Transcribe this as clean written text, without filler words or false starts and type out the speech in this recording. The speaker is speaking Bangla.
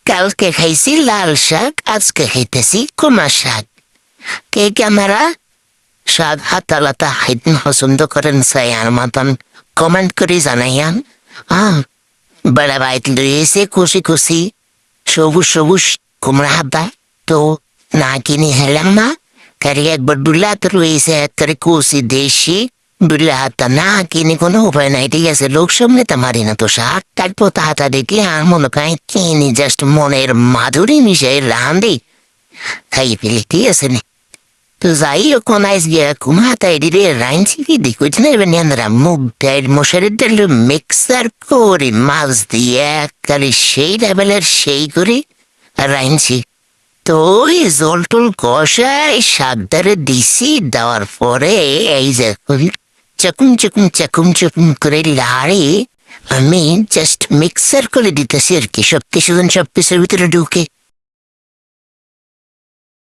কালকে খাইছি লাল শাক, আজকে খাইতেছি কুমা শাক। কে ক্যামেরা শাক হাতালাতা হাইতেন পছন্দ করেন সায়ার মতন কমেন্ট করে জানাইয়ান। বেড়া বাইত লইয়েছে খুশি খুশি সবুজ সবুজ কুমড়া হাতা, তো না কিনে হেলাম না। কারি একবার দুলাত রয়েছে একবারে কুশি দেশি দুলা হাতা না কিনে কোনো উপায় নাই। ঠিক আছে, লোক সামনে মারি না তো শাক তারপর হাতা দেখলে আর মনে কয় কিনি জাস্ট মনের মাধুরী মিশাই রান্ধি খাই ফেলি। ঠিক আছে নি, তো যাই হোক আইস গিয়া কুমাতাই দিলে রাইনছি কি দেখুছ না এবার নিয়ান্দ্রা মুখ দেয় মশারির ডাল মিক্সার করে মাছ দিয়ে একবারে সেই লেভেলের সেই করে রাইনছি। তো ওই জল টল কষায় শাকদারে দিছি, দেওয়ার পরে এই যে চাকুম চাকুম চাকুম চাকুম করে লাড়ে আমি জাস্ট মিক্সার করে দিতেছি আর কি, সব কিছুদিন সব কিছুর ভিতরে ঢুকে।